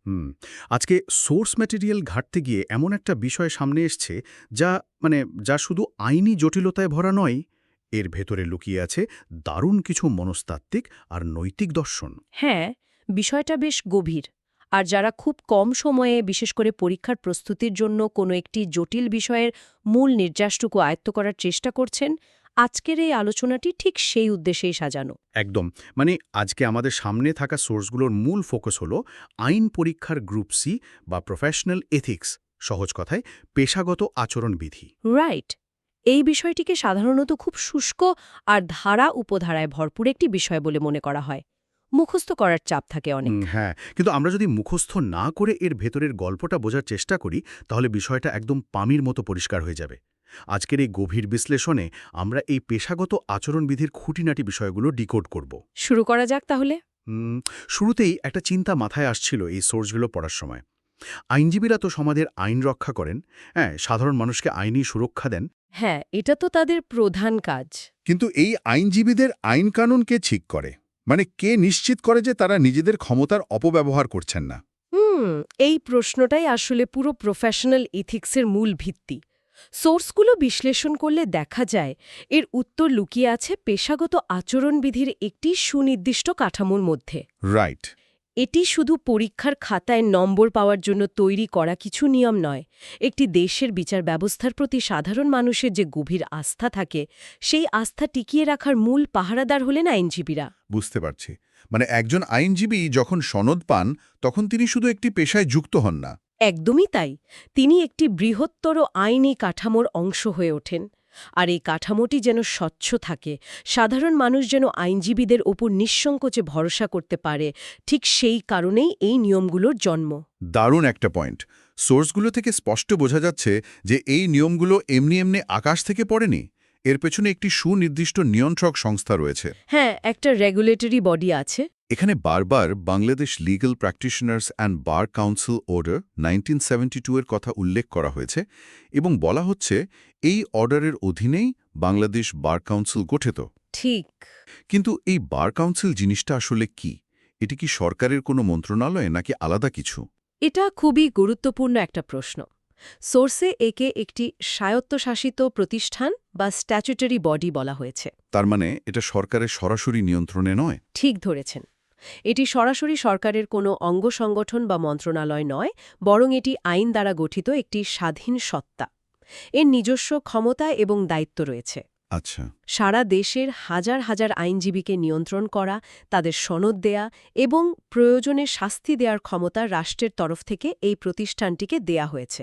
হুম। আজকে source material ঘাঁটতে গিয়ে এমন একটা বিষয় সামনে এসছে যা মানে যা শুধু আইনি জটিলতায় ভরা নয়, এর ভেতরে লুকিয়ে আছে দারুণ কিছু মনস্তাত্ত্বিক আর নৈতিক দর্শন। হ্যাঁ, বিষয়টা বেশ গভীর। আর যারা খুব কম সময়ে বিশেষ করে পরীক্ষার প্রস্তুতির জন্য কোনো একটি জটিল বিষয়ের মূল নির্যাসটুকু আয়ত্ত করার চেষ্টা করছেন, আজকের এই আলোচনাটি ঠিক সেই উদ্দেশ্যেই সাজানো। একদম। মানে আজকে আমাদের সামনে থাকা সোর্সগুলোর মূল ফোকাস হলো আইন পরীক্ষার গ্রুপ সি বা প্রফেশনাল এথিক্স, সহজ কথায় পেশাগত আচরণবিধি। রাইট। এই বিষয়টিকে সাধারণত খুব শুষ্ক আর ধারা উপধারায় ভরপুর একটি বিষয় বলে মনে করা হয়। মুখস্থ করার চাপ থাকে অনেক। হ্যাঁ, কিন্তু আমরা যদি মুখস্থ না করে এর ভেতরের গল্পটা বোঝার চেষ্টা করি, তাহলে বিষয়টা একদম পানির মতো পরিষ্কার হয়ে যাবে। আজকের এই গভীর বিশ্লেষণে আমরা এই পেশাগত আচরণবিধির খুঁটিনাটি বিষয়গুলো ডিকোড করব। শুরু করা যাক তাহলে। উম, শুরুতেই একটা চিন্তা মাথায় আসছিল এই সোর্সগুলো পড়ার সময়। আইনজীবীরা তো সমাজের আইন রক্ষা করেন, হ্যাঁ, সাধারণ মানুষকে আইনি সুরক্ষা দেন। হ্যাঁ, এটা তো তাদের প্রধান কাজ। কিন্তু এই আইনজীবীদের আইন কানুন কে ঠিক করে? মানে কে নিশ্চিত করে যে তারা নিজেদের ক্ষমতার অপব্যবহার করছেন না? হুম, এই প্রশ্নটাই আসলে পুরো প্রফেশনাল ইথিক্সের মূল ভিত্তি। সোর্সগুলো বিশ্লেষণ করলে দেখা যায় এর উত্তর লুকিয়ে আছে পেশাগত আচরণবিধির একটি সুনির্দিষ্ট কাঠামোর মধ্যে। রাইট। এটি শুধু পরীক্ষার খাতায় নম্বর পাওয়ার জন্য তৈরি করা কিছু নিয়ম নয়। একটি দেশের বিচার ব্যবস্থার প্রতি সাধারণ মানুষের যে গভীর আস্থা থাকে, সেই আস্থা টিকিয়ে রাখার মূল পাহারাদার হলেন আইনজীবীরা। বুঝতে পারছি। মানে একজন আইনজীবী যখন সনদ পান, তখন তিনি শুধু একটি পেশায় যুক্ত হন না। একদমই তাই। তিনি একটি বৃহত্তর আইনি কাঠামোর অংশ হয়ে ওঠেন। আর এই কাঠামোটি যেন স্বচ্ছ থাকে, সাধারণ মানুষ যেন আইনজীবীদের ওপর নিঃসংকোচে ভরসা করতে পারে, ঠিক সেই কারণেই এই নিয়মগুলোর জন্ম। দারুণ একটা পয়েন্ট। সোর্সগুলো থেকে স্পষ্ট বোঝা যাচ্ছে যে এই নিয়মগুলো এমনি এমনি আকাশ থেকে পড়েনি। এর পেছনে একটি সুনির্দিষ্ট নিয়ন্ত্রক সংস্থা রয়েছে। হ্যাঁ, একটা রেগুলেটরি বডি আছে। এখানে বারবার Bangladesh legal practitioners and bar council order 1972 এর কথা উল্লেখ করা হয়েছে এবং বলা হচ্ছে এই অর্ডারের অধীনেই বাংলাদেশ বার কাউন্সিল গঠিত। ঠিক। কিন্তু এই বার কাউন্সিল জিনিসটা আসলে কি? এটি কি সরকারের কোনো মন্ত্রণালয় নাকি আলাদা কিছু? এটা খুবই গুরুত্বপূর্ণ একটা প্রশ্ন। সোর্সে একে একটি স্বায়ত্তশাসিত প্রতিষ্ঠান বা স্ট্যাচুটরি বডি বলা হয়েছে। তার মানে এটা সরকারের সরাসরি নিয়ন্ত্রণে নয়? ঠিক ধরেছেন। এটি সরাসরি সরকারের কোনো অঙ্গ সংগঠন বা মন্ত্রণালয় নয়, বরং এটি আইন দ্বারা গঠিত একটি স্বাধীন সত্তা। এর নিজস্ব ক্ষমতা এবং দায়িত্ব রয়েছে। আচ্ছা। সারা দেশের হাজার হাজার আইনজীবীকে নিয়ন্ত্রণ করা, তাদের সনদ দেয়া এবং প্রয়োজনে শাস্তি দেওয়ার ক্ষমতা রাষ্ট্রের তরফ থেকে এই প্রতিষ্ঠানটিকে দেয়া হয়েছে।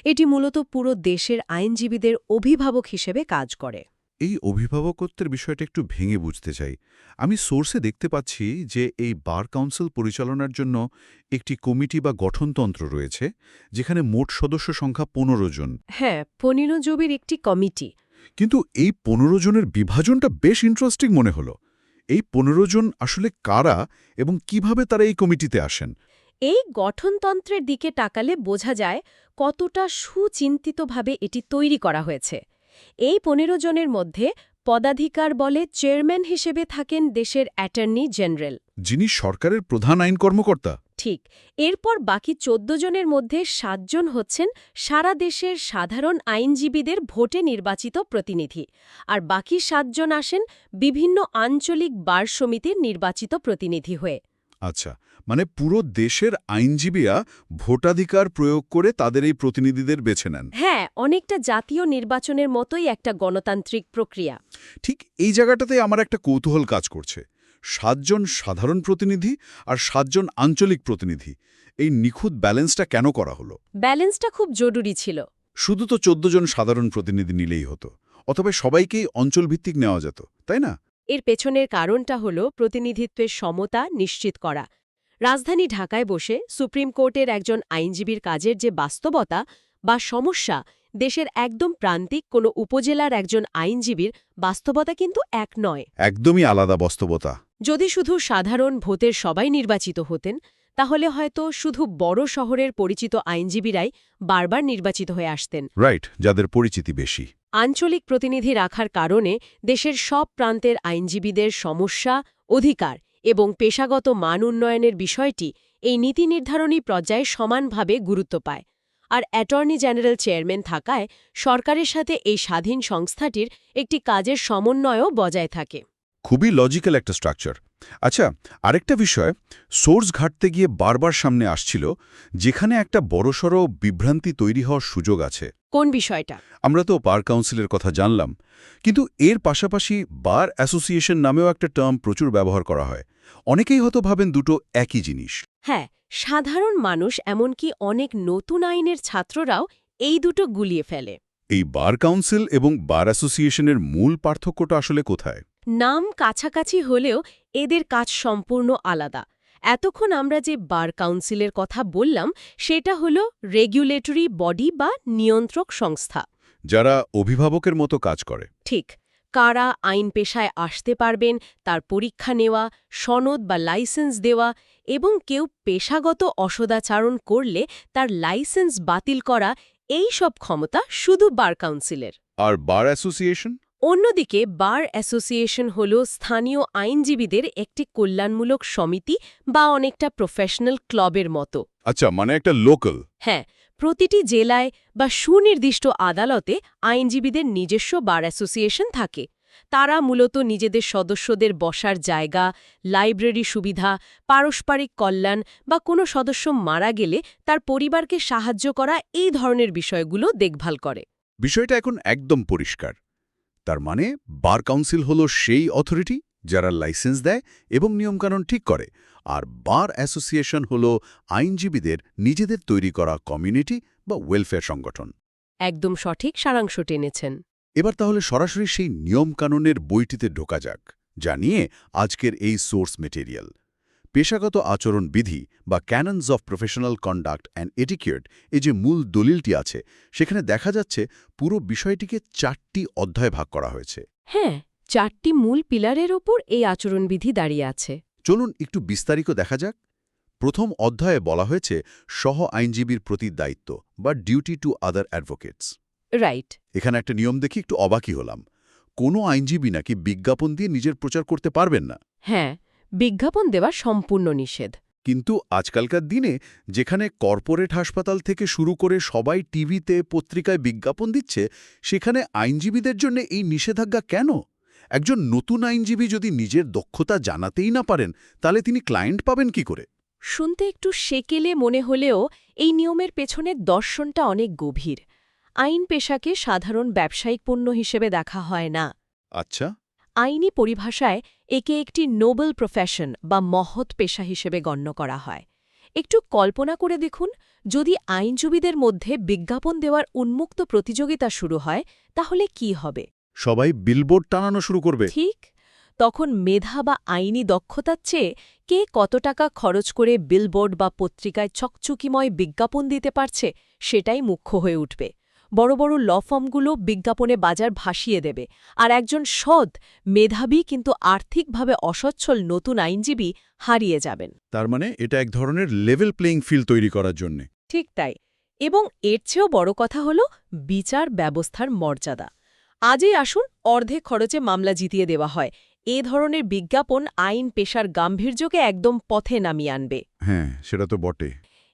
এটি মূলত পুরো দেশের আইনজীবীদের অভিভাবক হিসেবে কাজ করে। এই অভিভাবকত্বের বিষয়টা একটু ভেঙে বুঝতে চাই। আমি সোর্সে দেখতে পাচ্ছি যে এই বার কাউন্সিল পরিচালনার জন্য একটি কমিটি বা গঠনতন্ত্র রয়েছে, যেখানে মোট সদস্য সংখ্যা 15 জন। হ্যাঁ, 15 জবির একটি কমিটি। কিন্তু এই 15 জনের বিভাজনটা বেশ ইন্টারেস্টিং মনে হলো। এই 15 জন আসলে কারা এবং কিভাবে তারা এই কমিটিতে আসেন? এই গঠনতন্ত্রের দিকে তাকালে বোঝা যায় কতটা সুচিন্তিতভাবে এটি তৈরি করা হয়েছে। এই 15 জনের মধ্যে পদাধিকার বলে চেয়ারম্যান হিসেবে থাকেন দেশের অ্যাটর্নি জেনারেল। যিনি সরকারের প্রধান আইন কর্মকর্তা। ঠিক। এরপর বাকি 14 জনের মধ্যে 7 জন হচ্ছেন সারা দেশের সাধারণ আইনজীবীদের ভোটে নির্বাচিত প্রতিনিধি, আর বাকি 7 জন আসেন বিভিন্ন আঞ্চলিক বার সমিতির নির্বাচিত প্রতিনিধি হয়ে। আচ্ছা, মানে পুরো দেশের আইনজীবীরা ভোটাধিকার প্রয়োগ করে তাদের এই প্রতিনিধিদের বেছে নেন। হ্যাঁ, অনেকটা জাতীয় নির্বাচনের মতোই একটা গণতান্ত্রিক প্রক্রিয়া। ঠিক এই জায়গাটাতে আমার একটা কৌতূহল কাজ করছে। 7 জন সাধারণ প্রতিনিধি আর 7 জন আঞ্চলিক প্রতিনিধি, এই নিখুঁত ব্যালেন্সটা কেন করা হলো? ব্যালেন্সটা খুব জরুরি ছিল। শুধু তো 14 জন সাধারণ প্রতিনিধি নিলেই হতো, অথবা সবাইকেই অঞ্চলভিত্তিক নেওয়া যেত, তাই না? এর পেছনের কারণটা হল প্রতিনিধিত্বের সমতা নিশ্চিত করা। রাজধানী ঢাকায় বসে সুপ্রিম কোর্টের একজন আইনজীবীর কাজের যে বাস্তবতা বা সমস্যা, দেশের একদম প্রান্তিক কোনো উপজেলার একজন আইনজীবীর বাস্তবতা কিন্তু এক নয়। একদমই আলাদা বাস্তবতা। যদি শুধু সাধারণ ভোটের সবাই নির্বাচিত হতেন, তাহলে হয়তো শুধু বড় শহরের পরিচিত আইনজীবীরাই বারবার নির্বাচিত হয়ে আসতেন। রাইট, যাদের পরিচিতি বেশি। আঞ্চলিক প্রতিনিধি রাখার কারণে দেশের সব প্রান্তের আইনজীবীদের সমস্যা, অধিকার এবং পেশাগত মান উন্নয়নের বিষয়টি এই নীতি নির্ধারণী পর্যায়ে সমানভাবে গুরুত্ব পায় আর অ্যাটর্নি জেনারেল চেয়ারম্যান থাকায় সরকারের সাথে এই স্বাধীন সংস্থাটির একটি কাজের সমন্বয়ও বজায় থাকে। খুবই লজিক্যাল একটা স্ট্রাকচার। আচ্ছা, আরেকটা বিষয় সোর্স ঘাটতে গিয়ে বারবার সামনে আসছিল, যেখানে একটা বড়সড় বিভ্রান্তি তৈরি হওয়ার সুযোগ আছে। কোন বিষয়টা? আমরা তো বার কাউন্সিলের কথা জানলাম, কিন্তু এর পাশাপাশি বার অ্যাসোসিয়েশন নামেও একটা টার্ম প্রচুর ব্যবহার করা হয়। অনেকেই হয়তো ভাবেন দুটো একই জিনিস। হ্যাঁ, সাধারণ মানুষ এমনকি অনেক নতুন আইনের ছাত্ররাও এই দুটো গুলিয়ে ফেলে। এই বার কাউন্সিল এবং বার অ্যাসোসিয়েশনের মূল পার্থক্যটা আসলে কোথায়? নাম কাছাকাছি হলেও এদের কাজ সম্পূর্ণ আলাদা। এতক্ষণ আমরা যে বার কাউন্সিলের কথা বললাম সেটা হলো রেগুলেটরি বডি বা নিয়ন্ত্রক সংস্থা। যারা অভিভাবকের মতো কাজ করে। ঠিক, কারা আইন পেশায় আসতে পারবেন, তার পরীক্ষা নেওয়া, সনদ বা লাইসেন্স দেওয়া এবং কেউ পেশাগত অসদাচরণ করলে তার লাইসেন্স বাতিল করা, এই সব ক্ষমতা শুধু বার কাউন্সিলের। আর বার অ্যাসোসিয়েশন? অন্যদিকে বার অ্যাসোসিয়েশন হল স্থানীয় আইনজীবীদের একটি কল্যাণমূলক সমিতি বা অনেকটা প্রফেশনাল ক্লাবের মতো। আচ্ছা, মানে একটা লোকাল। হ্যাঁ, প্রতিটি জেলায় বা সুনির্দিষ্ট আদালতে আইনজীবীদের নিজস্ব বার অ্যাসোসিয়েশন থাকে। তারা মূলত নিজেদের সদস্যদের বসার জায়গা, লাইব্রেরি সুবিধা, পারস্পরিক কল্যাণ বা কোনো সদস্য মারা গেলে তার পরিবারকে সাহায্য করা, এই ধরনের বিষয়গুলো দেখভাল করে। বিষয়টা এখন একদম পরিষ্কার। তার মানে বার কাউন্সিল হলো সেই অথরিটি যারা লাইসেন্স দেয় এবং নিয়মকানুন ঠিক করে, আর বার অ্যাসোসিয়েশন হলো আইনজীবীদের নিজেদের তৈরি করা কমিউনিটি বা ওয়েলফেয়ার সংগঠন। একদম সঠিক সারাংশ টেনেছেন। এবার তাহলে সরাসরি সেই নিয়মকানুনের বইটিতে ঢোকা যাক, যা নিয়ে আজকের এই সোর্স মেটেরিয়াল। পেশাগত আচরণ বিধি বা ক্যাননস অফ প্রফেশনাল কন্ডাক্ট অ্যান্ড এটিকিউট, এই যে মূল দলিলটি আছে, সেখানে দেখা যাচ্ছে পুরো বিষয়টিকে 4টি অধ্যায়ে ভাগ করা হয়েছে। হ্যাঁ, 4টি মূল পিলারের ওপর এই আচরণবিধি দাঁড়িয়ে আছে। চলুন একটু বিস্তারিত দেখা যাক। প্রথম অধ্যায়ে বলা হয়েছে সহ আইনজীবীর প্রতি দায়িত্ব বা duty to other advocates. Right. এখানে একটা নিয়ম দেখি একটু অবাকই হলাম। কোনো আইনজীবী নাকি বিজ্ঞাপন দিয়ে নিজের প্রচার করতে পারবেন না। হ্যাঁ, বিজ্ঞাপন দেওয়া সম্পূর্ণ নিষেধ। কিন্তু আজকালকার দিনে যেখানে কর্পোরেট হাসপাতাল থেকে শুরু করে সবাই টিভিতে, পত্রিকায় বিজ্ঞাপন দিচ্ছে, সেখানে আইনজীবীদের জন্য এই নিষেধাজ্ঞা কেন? একজন নতুন আইনজীবী যদি নিজের দক্ষতা জানাতেই না পারেন, তাহলে তিনি ক্লায়েন্ট পাবেন কি করে? শুনতে একটু সেকেলে মনে হলেও এই নিয়মের পেছনের দর্শনটা অনেক গভীর। আইন পেশাকে সাধারণ ব্যবসায়িক পণ্য হিসেবে দেখা হয় না। আচ্ছা। আইনি পরিভাষায় একে একটি নোবেল প্রফেশন বা মহৎ পেশা হিসেবে গণ্য করা হয়। একটু কল্পনা করে দেখুন, যদি আইনজীবীদের মধ্যে বিজ্ঞাপন দেওয়ার উন্মুক্ত প্রতিযোগিতা শুরু হয়, তাহলে কি হবে? সবাই বিলবোর্ড টানানো শুরু করবে। ঠিক, তখন মেধা বা আইনি দক্ষতার চেয়ে কে কত টাকা খরচ করে বিলবোর্ড বা পত্রিকায় চকচকিময় বিজ্ঞাপন দিতে পারছে, সেটাই মুখ্য হয়ে উঠবে। বড় বড় ল ফার্মগুলো বিজ্ঞাপনে বাজার ভাসিয়ে দেবে, আর একজন সৎ, মেধাবী কিন্তু আর্থিকভাবে অসচ্ছল নতুন আইনজীবী হারিয়ে যাবেন। তার মানে এটা এক ধরনের লেভেল প্লেইং ফিল্ড তৈরি করার জন্যে। ঠিক তাই। এবং এর চেয়েও বড় কথা হল বিচার ব্যবস্থার মর্যাদা। আজই আসুন অর্ধেক খরচে মামলা জিতিয়ে দেওয়া হয়, এ ধরনের বিজ্ঞাপন আইন পেশার গাম্ভীর্যকে একদম পথে নামিয়ে আনবে। হ্যাঁ, সেটা তো বটে।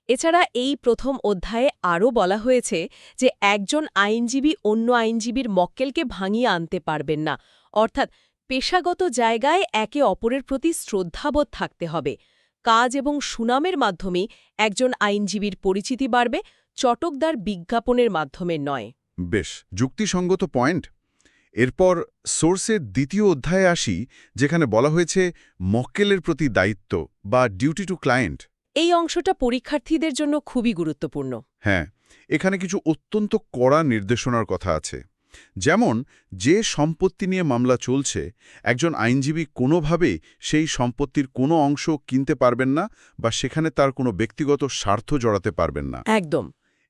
এছাড়া এই প্রথম অধ্যায়ে আরও বলা হয়েছে যে একজন আইনজীবী অন্য আইনজীবীর মক্কেলকে ভাঙিয়ে আনতে পারবেন না, অর্থাৎ পেশাগত জায়গায় একে অপরের প্রতি শ্রদ্ধাবোধ থাকতে হবে। কাজ এবং সুনামের মাধ্যমেই একজন আইনজীবীর পরিচিতি বাড়বে, চটকদার বিজ্ঞাপনের মাধ্যমে নয়। বেশ যুক্তিসঙ্গত পয়েন্ট। এরপর সোর্সের দ্বিতীয় অধ্যায়ে আসি, যেখানে বলা হয়েছে মক্কেলের প্রতি দায়িত্ব বা ডিউটি টু ক্লায়েন্ট। এই অংশটা পরীক্ষার্থীদের জন্য খুবই গুরুত্বপূর্ণ। হ্যাঁ, এখানে কিছু অত্যন্ত কড়া নির্দেশনার কথা আছে। যেমন, যে সম্পত্তি নিয়ে মামলা চলছে, একজন আইনজীবী কোনোভাবেই সেই সম্পত্তির কোনো অংশ কিনতে পারবেন না বা সেখানে তার কোনো ব্যক্তিগত স্বার্থ জড়াতে পারবেন না। একদম।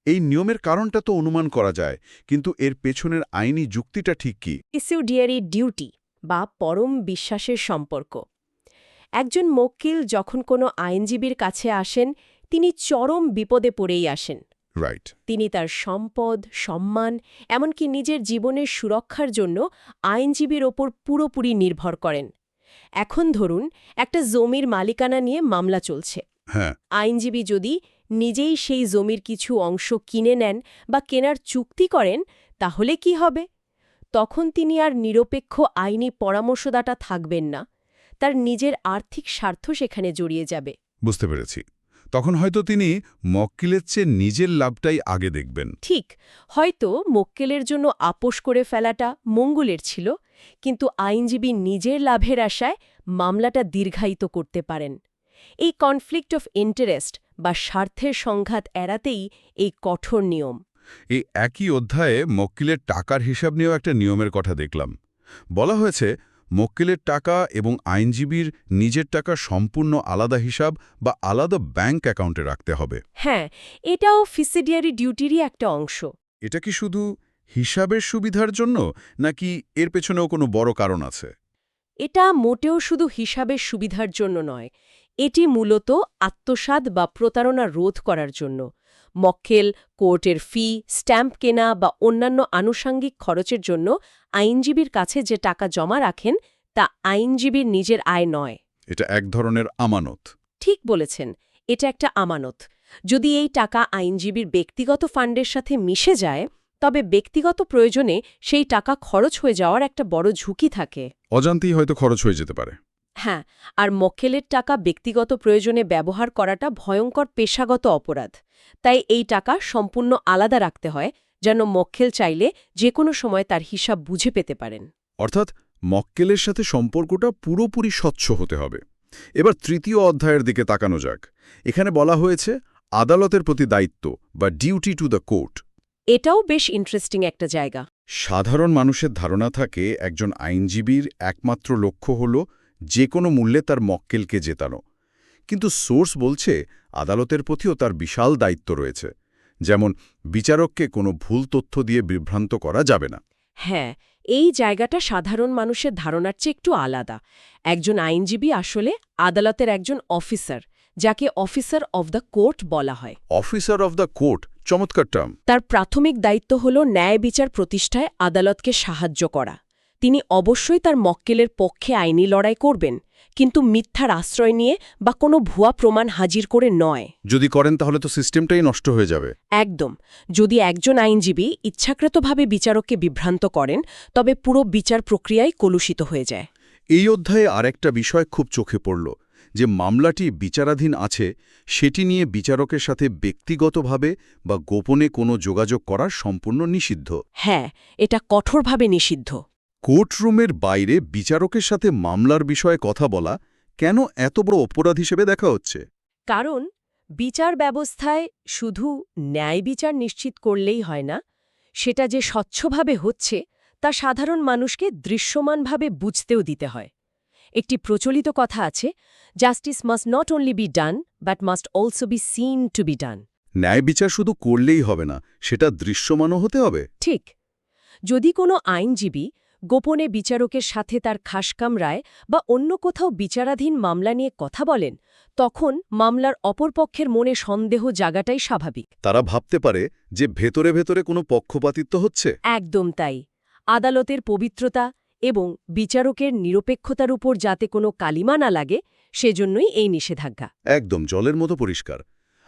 এই নিয়মের কারণটা তো অনুমান করা যায়, কিন্তু এর পেছনের আইনি যুক্তিটা ঠিক কি? ফিসিউডিয়ারি ডিউটি বা পরম বিশ্বাসের সম্পর্ক। একজন মক্কিল যখন কোনো আইনজীবীর কাছে আসেন, তিনি চরম বিপদে পড়েই আসেন। রাইট। তিনি তার সম্পদ, সম্মান, এমনকি নিজের জীবনের সুরক্ষার জন্য আইনজীবীর ওপর পুরোপুরি নির্ভর করেন। এখন ধরুন, একটা জমির মালিকানা নিয়ে মামলা চলছে। হ্যাঁ, আইনজীবী যদি নিজেই সেই জমির কিছু অংশ কিনে নেন বা কেনার চুক্তি করেন তাহলে কি হবে? তখন তিনি আর নিরপেক্ষ আইনি পরামর্শদাতা থাকবেন না, তার নিজের আর্থিক স্বার্থ সেখানে জড়িয়ে যাবে। বুঝতে পেরেছি। তখন হয়তো তিনি মক্কেলের চেয়ে নিজের লাভটাই আগে দেখবেন। ঠিক, হয়তো মক্কেলের জন্য আপোস করে ফেলাটা মঙ্গলের ছিল, কিন্তু আইনজীবী নিজের লাভের আশায় মামলাটা দীর্ঘায়িত করতে পারেন। এই কনফ্লিক্ট অফ ইন্টারেস্ট বা স্বার্থের সংঘাত এড়াতেই এই কঠোর নিয়ম। এই একই অধ্যায়ে মক্কেলের টাকার হিসাব নিয়েও একটা নিয়মের কথা দেখলাম। বলা হয়েছে মক্কেলের টাকা এবং আইনজীবীর নিজের টাকা সম্পূর্ণ আলাদা হিসাব বা আলাদা ব্যাংক অ্যাকাউন্টে রাখতে হবে। হ্যাঁ, এটাও ফিসিডিয়ারি ডিউটিরই একটা অংশ। এটা কি শুধু হিসাবের সুবিধার জন্য, নাকি এর পেছনেও কোনো বড় কারণ আছে? এটা মোটেও শুধু হিসাবের সুবিধার জন্য নয়, এটি মূলত আত্মসাৎ বা প্রতারণা রোধ করার জন্য। মক্কেল কোর্টের ফি, স্ট্যাম্প কেনা বা অন্যান্য আনুষঙ্গিক খরচের জন্য আইনজীবীর কাছে যে টাকা জমা রাখেন তা আইনজীবীর নিজের আয় নয়। এটা এক ধরনের আমানত। ঠিক বলেছেন, এটা একটা আমানত। যদি এই টাকা আইনজীবীর ব্যক্তিগত ফান্ডের সাথে মিশে যায়, তবে ব্যক্তিগত প্রয়োজনে সেই টাকা খরচ হয়ে যাওয়ার একটা বড় ঝুঁকি থাকে। অজান্তেই হয়তো খরচ হয়ে যেতে পারে। হ্যাঁ, আর মক্কেলের টাকা ব্যক্তিগত প্রয়োজনে ব্যবহার করাটা ভয়ঙ্কর পেশাগত অপরাধ। তাই এই টাকা সম্পূর্ণ আলাদা রাখতে হয়, যেন মক্কেল চাইলে যে কোনো সময় তার হিসাব বুঝে পেতে পারেন। অর্থাৎ মক্কেলের সাথে সম্পর্কটা পুরোপুরি স্বচ্ছ হতে হবে। এবার তৃতীয় অধ্যায়ের দিকে তাকানো যাক। এখানে বলা হয়েছে আদালতের প্রতি দায়িত্ব বা ডিউটি টু দ্য কোর্ট। এটাও বেশ ইন্টারেস্টিং একটা জায়গা। সাধারণ মানুষের ধারণা থাকে একজন আইনজীবীর একমাত্র লক্ষ্য হল যে কোনো মূল্যে তার মক্কেলকে জেতানো। কিন্তু সোর্স বলছে আদালতের প্রতিও তার বিশাল দায়িত্ব রয়েছে। যেমন বিচারককে কোনো ভুল তথ্য দিয়ে বিভ্রান্ত করা যাবে না। হ্যাঁ, এই জায়গাটা সাধারণ মানুষের ধারণার চেয়ে একটু আলাদা। একজন আইনজীবী আসলে আদালতের একজন অফিসার, যাকে অফিসার অব দ্য কোর্ট বলা হয়। অফিসার অফ দ্য কোর্ট, চমৎকার টার্ম। তার প্রাথমিক দায়িত্ব হল ন্যায় বিচার প্রতিষ্ঠায় আদালতকে সাহায্য করা। তিনি অবশ্যই তার মক্কেলের পক্ষে আইনি লড়াই করবেন, কিন্তু মিথ্যার আশ্রয় নিয়ে বা কোনো ভুয়া প্রমাণ হাজির করে নয়। যদি করেন তাহলে তো সিস্টেমটাই নষ্ট হয়ে যাবে। একদম। যদি একজন আইনজীবী ইচ্ছাকৃতভাবে বিচারককে বিভ্রান্ত করেন, তবে পুরো বিচার প্রক্রিয়াই কলুষিত হয়ে যায়। এই অধ্যায়ে আরেকটা বিষয় খুব চোখে পড়ল, যে মামলাটি বিচারাধীন আছে সেটি নিয়ে বিচারকের সাথে ব্যক্তিগতভাবে বা গোপনে কোনো যোগাযোগ করা সম্পূর্ণ নিষিদ্ধ। হ্যাঁ, এটা কঠোরভাবে নিষিদ্ধ। কোর্টরুমের বাইরে বিচারকের সাথে মামলার বিষয়ে কথা বলা কেন এত বড় অপরাধ হিসেবে দেখা হচ্ছে? কারণ বিচার ব্যবস্থায় শুধু ন্যায় বিচার নিশ্চিত করলেই হয় না, সেটা যে স্বচ্ছভাবে হচ্ছে তা সাধারণ মানুষকে দৃশ্যমানভাবে বুঝতেও দিতে হয়। একটি প্রচলিত কথা আছে, justice must not only be done but must also be seen to be done. ন্যায় বিচার শুধু করলেই হবে না, সেটা দৃশ্যমানও হতে হবে। ঠিক। যদি কোনো আইনজীবী গোপনে বিচারকের সাথে তার খাসকামরায় বা অন্য কোথাও বিচারাধীন মামলা নিয়ে কথা বলেন, তখন মামলার অপরপক্ষের মনে সন্দেহ জাগাটাই স্বাভাবিক। তারা ভাবতে পারে যে ভেতরে ভেতরে কোনো পক্ষপাতিত্ব হচ্ছে। একদম তাই। আদালতের পবিত্রতা এবং বিচারকের নিরপেক্ষতার উপর যাতে কোনো কালিমা না লাগে, সেজন্যই এই নিষেধাজ্ঞা। একদম জলের মতো পরিষ্কার।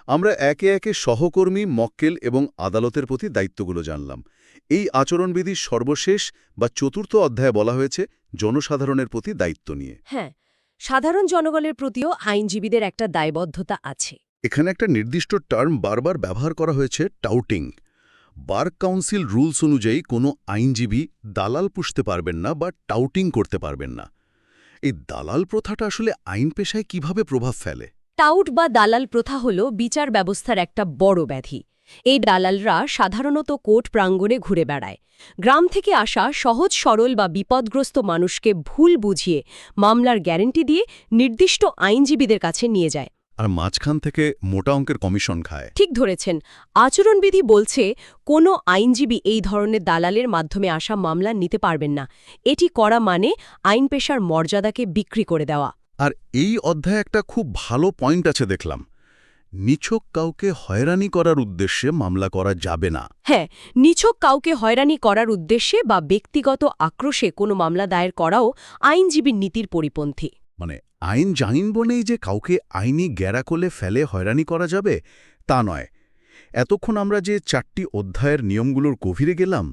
আমরা একে একে সহকর্মী, মক্কেল এবং আদালতের প্রতি দায়িত্বগুলো জানলাম। এই আচরণবিধির সর্বশেষ বা চতুর্থ অধ্যায়ে বলা হয়েছে জনসাধারণের প্রতি দায়িত্ব নিয়ে। হ্যাঁ, সাধারণ জনগণের প্রতিও আইনজীবীদের একটা দায়বদ্ধতা আছে। এখানে একটা নির্দিষ্ট টার্ম বারবার ব্যবহার করা হয়েছে, টাউটিং। বার কাউন্সিল রুলস অনুযায়ী কোনো আইনজীবী দালাল পুষতে পারবেন না বা টাউটিং করতে পারবেন না। এই দালাল প্রথাটা আসলে আইন পেশায় কিভাবে প্রভাব ফেলে? টাউট বা দালাল প্রথা হল বিচার ব্যবস্থার একটা বড় ব্যাধি। এই দালালরা সাধারণত কোর্ট প্রাঙ্গণে ঘুরে বেড়ায়। গ্রাম থেকে আসা সহজ সরল বা বিপদগ্রস্ত মানুষকে ভুল বুঝিয়ে মামলার গ্যারান্টি দিয়ে নির্দিষ্ট আইনজীবীদের কাছে নিয়ে যায়। আর মাঝখান থেকে মোটা অঙ্কের কমিশন খায়। ঠিক ধরেছেন। আচরণবিধি বলছে কোনো আইনজীবী এই ধরনের দালালের মাধ্যমে আসা মামলা নিতে পারবেন না। এটি করা মানে আইন পেশার মর্যাদাকে বিক্রি করে দেওয়া। আর এই অধ্যায়ে একটা খুব ভালো পয়েন্ট আছে দেখলাম, নিছক কাউকে হয়রানি করার উদ্দেশ্যে মামলা করা যাবে না। হ্যাঁ, নিছক কাউকে হয়রানি করার উদ্দেশ্যে বা ব্যক্তিগত আক্রোশে কোনো মামলা দায়ের করাও আইনজীবীর নীতির পরিপন্থী। মানে আইন জানিন বলেই যে কাউকে আইনি গ্যারাকলে ফেলে হয়রানি করা যাবে তা নয়। এতক্ষণ আমরা যে 4টি অধ্যায়ের নিয়মগুলোর গভীরে গেলাম,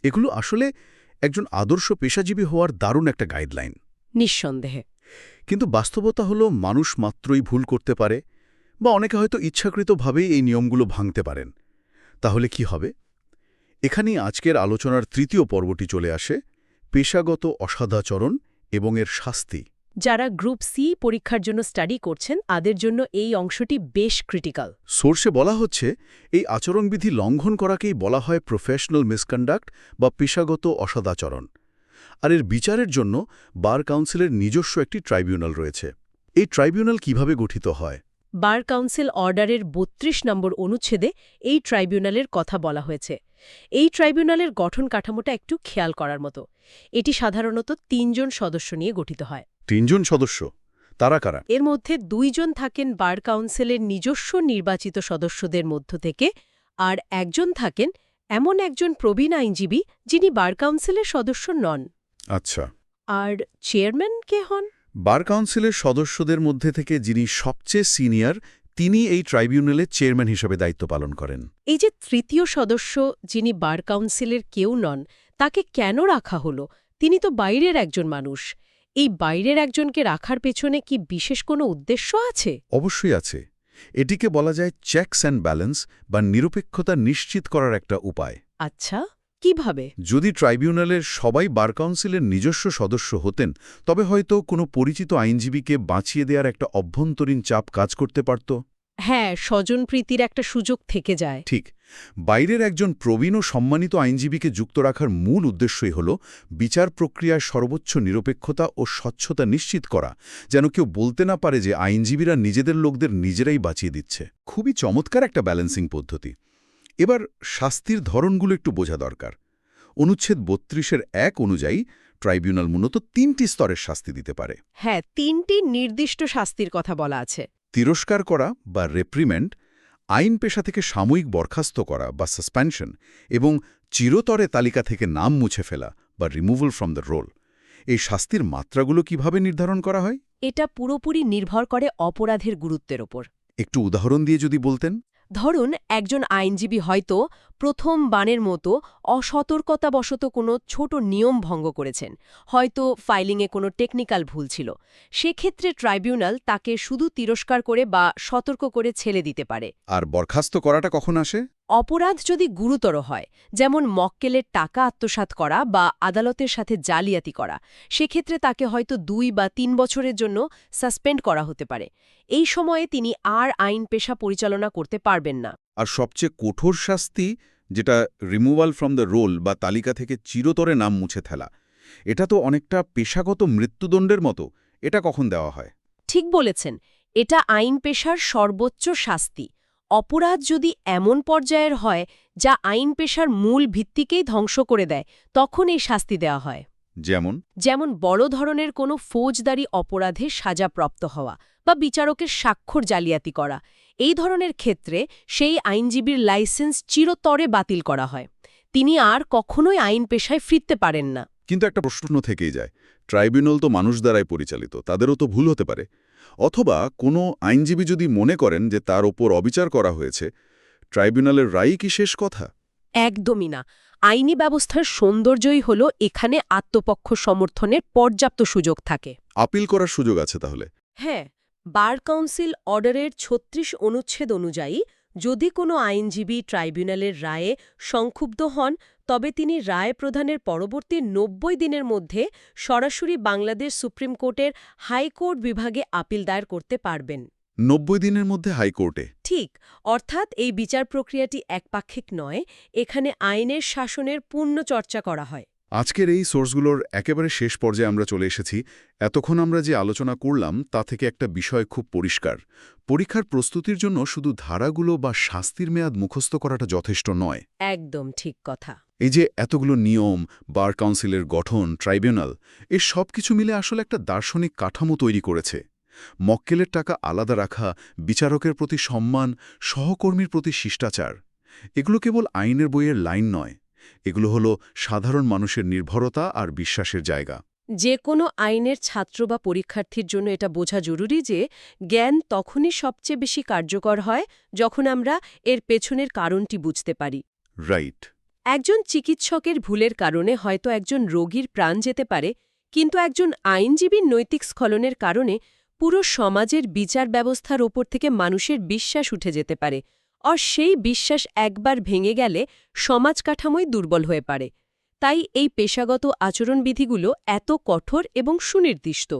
এগুলো আসলে একজন আদর্শ পেশাজীবী হওয়ার দারুণ একটা গাইডলাইন। নিঃসন্দেহে। কিন্তু বাস্তবতা হলো মানুষ মাত্রই ভুল করতে পারে, বা অনেকে হয়তো ইচ্ছাকৃতভাবেই এই নিয়মগুলো ভাঙতে পারেন। তাহলে কি হবে? এখানেই আজকের আলোচনার তৃতীয় পর্বটি চলে আসে, পেশাগত অসদাচরণ এবং এর শাস্তি। যারা গ্রুপ সি পরীক্ষার জন্য স্টাডি করছেন তাদের জন্য এই অংশটি বেশ ক্রিটিক্যাল। সোর্সে বলা হচ্ছে এই আচরণবিধি লঙ্ঘন করাকেই বলা হয় প্রফেশনাল মিসকন্ডাক্ট বা পেশাগত অসদাচরণ। আর এর বিচারের জন্য বার কাউন্সিলের নিজস্ব একটি ট্রাইব্যুনাল রয়েছে। এই ট্রাইব্যুনাল কিভাবে গঠিত হয়? বার কাউন্সিল অর্ডারের ৩২ নম্বর অনুচ্ছেদে এই ট্রাইব্যুনালের কথা বলা হয়েছে। এই ট্রাইব্যুনালের গঠন কাঠামোটা একটু খেয়াল করার মতো। এটি সাধারণত ৩ জন সদস্য নিয়ে গঠিত হয়। 3 জন সদস্য? তারা কারা? এর মধ্যে 2 জন থাকেন বার কাউন্সিলের নিজস্ব নির্বাচিত সদস্যদের মধ্য থেকে, আর 1 জন থাকেন এমন একজন প্রবীণ আইনজীবী যিনি বার কাউন্সিলের সদস্য নন। আচ্ছা। আর চেয়ারম্যান কে হন? বার কাউন্সিলের সদস্যদের মধ্যে থেকে যিনি সবচেয়ে সিনিয়র, তিনি এই ট্রাইব্যুনালের চেয়ারম্যান হিসেবে দায়িত্ব পালন করেন। এই যে তৃতীয় সদস্য যিনি বার কাউন্সিলের কেউ নন, তাকে কেন রাখা হলো? তিনি তো বাইরের একজন মানুষ। এই বাইরের একজনকে রাখার পেছনে কি বিশেষ কোনো উদ্দেশ্য আছে? অবশ্যই আছে। এটিকে বলা যায় চেকস অ্যান্ড ব্যালেন্স বা নিরপেক্ষতা নিশ্চিত করার একটা উপায়। আচ্ছা, কিভাবে? যদি ট্রাইব্যুনালের সবাই বার কাউন্সিলের নিজস্ব সদস্য হতেন, তবে হয়তো কোনো পরিচিত আইনজীবীকে বাঁচিয়ে দেওয়ার একটা অভ্যন্তরীণ চাপ কাজ করতে পারত। হ্যাঁ, স্বজনপ্রীতির একটা সুযোগ থেকে যায়। ঠিক। বাইরের একজন প্রবীণ ও সম্মানিত আইনজীবীকে যুক্ত রাখার মূল উদ্দেশ্যই হল বিচার প্রক্রিয়ায় সর্বোচ্চ নিরপেক্ষতা ও স্বচ্ছতা নিশ্চিত করা, যেন কেউ বলতে না পারে যে আইনজীবীরা নিজেদের লোকদের নিজেরাই বাঁচিয়ে দিচ্ছে। খুবই চমৎকার একটা ব্যালেন্সিং পদ্ধতি। এবার শাস্তির ধরনগুলো একটু বোঝা দরকার। অনুচ্ছেদ ৩২-এর ১ অনুযায়ী ট্রাইব্যুনাল মূলত ৩টি স্তরের শাস্তি দিতে পারে। হ্যাঁ, 3টি নির্দিষ্ট শাস্তির কথা বলা আছে। তিরস্কার করা বা রেপ্রিমেন্ড, আইন পেশা থেকে সাময়িক বরখাস্ত করা বা সাসপেনশন, এবং চিরতরে তালিকা থেকে নাম মুছে ফেলা বা রিমুভাল ফ্রম দ্য রোল। এই শাস্তির মাত্রাগুলো কিভাবে নির্ধারণ করা হয়? এটা পুরোপুরি নির্ভর করে অপরাধের গুরুত্বের ওপর। একটু উদাহরণ দিয়ে যদি বলতেন। ধরুন, একজন আইনজীবী হয়তো প্রথম বানের মতো অসতর্কতাবশত কোনো ছোট নিয়ম ভঙ্গ করেছেন, হয়তো ফাইলিংয়ে কোনো টেকনিক্যাল ভুল ছিল। সেক্ষেত্রে ট্রাইব্যুনাল তাকে শুধু তিরস্কার করে বা সতর্ক করে ছেড়ে দিতে পারে। আর বরখাস্ত করাটা কখন আসে? অপরাধ যদি গুরুতর হয়, যেমন মক্কেলের টাকা আত্মসাৎ করা বা আদালতের সাথে জালিয়াতি করা, সেক্ষেত্রে তাকে হয়তো 2 বা 3 বছরের জন্য সাসপেন্ড করা হতে পারে। এই সময়ে তিনি আর আইন পেশা পরিচালনা করতে পারবেন না। আর সবচেয়ে কঠোর শাস্তি, যেটা রিমুভাল ফ্রম দ্য রোল বা তালিকা থেকে চিরতরে নাম মুছে ফেলা, এটা তো অনেকটা পেশাগত মৃত্যুদণ্ডের মতো। এটা কখন দেওয়া হয়? ঠিক বলেছেন, এটা আইন পেশার সর্বোচ্চ শাস্তি। অপরাধ যদি এমন পর্যায়ের হয় যা আইন পেশার মূল ভিত্তিকেই ধ্বংস করে দেয়, তখন এই শাস্তি দেওয়া হয়। যেমন বড় ধরনের কোনো ফৌজদারি অপরাধে সাজাপ্রাপ্ত হওয়া বা বিচারকের স্বাক্ষর জালিয়াতি করা। এই ধরনের ক্ষেত্রে সেই আইনজীবীর লাইসেন্স চিরতরে বাতিল করা হয়। তিনি আর কখনোই আইন পেশায় ফিরতে পারেন না। কিন্তু একটা প্রশ্ন থেকেই যায়, ট্রাইব্যুনাল তো মানুষ দ্বারাই পরিচালিত, তাদেরও তো ভুল হতে পারে। অথবা কোনো আইনজীবী যদি মনে করেন যে তার ওপর অবিচার করা হয়েছে, ট্রাইব্যুনালের রায়ই কি শেষ কথা? একদমই না। আইনি ব্যবস্থার সৌন্দর্যই হল এখানে আত্মপক্ষ সমর্থনের পর্যাপ্ত সুযোগ থাকে। আপিল করার সুযোগ আছে তাহলে? হ্যাঁ, বার কাউন্সিল অর্ডারের ৩৬ অনুচ্ছেদ অনুযায়ী যদি কোনো আইনজীবী ট্রাইব্যুনালের রায়ে সংক্ষুব্ধ হন, তবে তিনি রায় প্রদানের পরবর্তী ৯০ দিনের মধ্যে সরাসরি বাংলাদেশ সুপ্রিম কোর্টের হাইকোর্ট বিভাগে আপিল দায়ের করতে পারবেন। ৯০ দিনের মধ্যে হাইকোর্টে? ঠিক। অর্থাৎ এই বিচার প্রক্রিয়াটি একপাক্ষিক নয়, এখানে আইনের শাসনের পূর্ণ চর্চা করা হয়। আজকের এই সোর্সগুলোর একেবারে শেষ পর্যায়ে আমরা চলে এসেছি। এতক্ষণ আমরা যে আলোচনা করলাম তা থেকে একটা বিষয় খুব পরিষ্কার। পরীক্ষার প্রস্তুতির জন্য শুধু ধারাগুলো বা শাস্তির মেয়াদ মুখস্থ করাটা যথেষ্ট নয়। একদম ঠিক কথা। এই যে এতগুলো নিয়ম, বার কাউন্সিলের গঠন, ট্রাইব্যুনাল, এই সব কিছু মিলে আসলে একটা দার্শনিক কাঠামো তৈরি করেছে। মক্কেলের টাকা আলাদা রাখা, বিচারকের প্রতি সম্মান, সহকর্মীর প্রতি শিষ্টাচার, এগুলো কেবল আইনের বইয়ের লাইন নয়, এগুলো হলো সাধারণ মানুষের নির্ভরতা আর বিশ্বাসের জায়গা। যে কোনো আইনের ছাত্র বা পরীক্ষার্থীর জন্য এটা বোঝা জরুরি যে জ্ঞান তখনই সবচেয়ে বেশি কার্যকর হয় যখন আমরা এর পেছনের কারণটি বুঝতে পারি। রাইট। একজন চিকিৎসকের ভুলের কারণে হয়তো একজন রোগীর প্রাণ যেতে পারে, কিন্তু একজন আইনজীবীর নৈতিক স্খলনের কারণে পুরো সমাজের বিচার ব্যবস্থার ওপর থেকে মানুষের বিশ্বাস উঠে যেতে পারে, আর সেই বিশ্বাস একবার ভেঙে গেলে সমাজ কাঠামোই দুর্বল হয়ে পড়ে। তাই এই পেশাগত আচরণবিধিগুলো এত কঠোর এবং সুনির্দিষ্ট।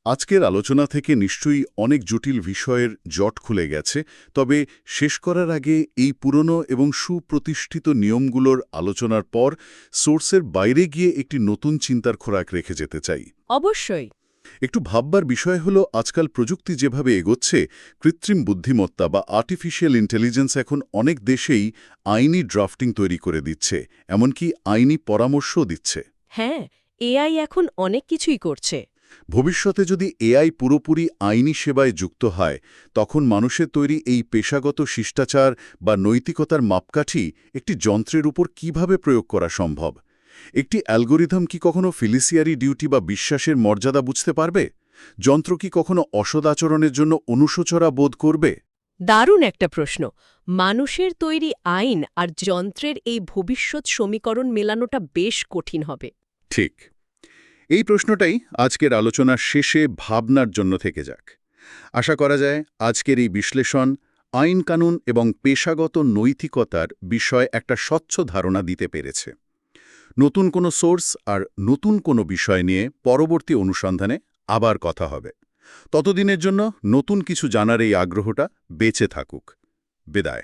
আজকের আলোচনা থেকে নিশ্চয়ই অনেক জটিল বিষয়ের জট খুলে গেছে, তবে শেষ করার আগে এই পুরনো এবং সুপ্রতিষ্ঠিত নিয়মগুলোর আলোচনার পর সোর্সের বাইরে গিয়ে একটি নতুন চিন্তার খোরাক রেখে যেতে চাই। অবশ্যই। একটু ভাববার বিষয় হলো, আজকাল প্রযুক্তি যেভাবে এগোচ্ছে, কৃত্রিম বুদ্ধিমত্তা বা আর্টিফিশিয়াল ইন্টেলিজেন্স এখন অনেক দেশেই আইনি ড্রাফটিং তৈরি করে দিচ্ছে, এমনকি আইনি পরামর্শও দিচ্ছে। হ্যাঁ, এআই এখন অনেক কিছুই করছে। ভবিষ্যতে যদি এআই পুরোপুরি আইনি সেবায় যুক্ত হয়, তখন মানুষের তৈরি এই পেশাগত শিষ্টাচার বা নৈতিকতার মাপকাঠি একটি যন্ত্রের উপর কিভাবে প্রয়োগ করা সম্ভব? একটি অ্যালগোরিদম কি কখনো ফিলিসিয়ারি ডিউটি বা বিশ্বাসের মর্যাদা বুঝতে পারবে? যন্ত্র কি কখনো অসদাচরণের জন্য অনুশোচনা বোধ করবে? দারুণ একটা প্রশ্ন। মানুষের তৈরি আইন আর যন্ত্রের এই ভবিষ্যৎ সমীকরণ মেলানোটা বেশ কঠিন হবে। ঠিক। এই প্রশ্নটাই আজকের আলোচনার শেষে ভাবনার জন্য থেকে যাক। আশা করা যায় আজকের এই বিশ্লেষণ আইন কানুন এবং পেশাগত নৈতিকতার বিষয়ে একটা স্বচ্ছ ধারণা দিতে পেরেছে। নতুন কোনো সোর্স আর নতুন কোনো বিষয় নিয়ে পরবর্তী অনুসন্ধানে আবার কথা হবে। ততদিনের জন্য নতুন কিছু জানার এই আগ্রহটা বেঁচে থাকুক। বিদায়।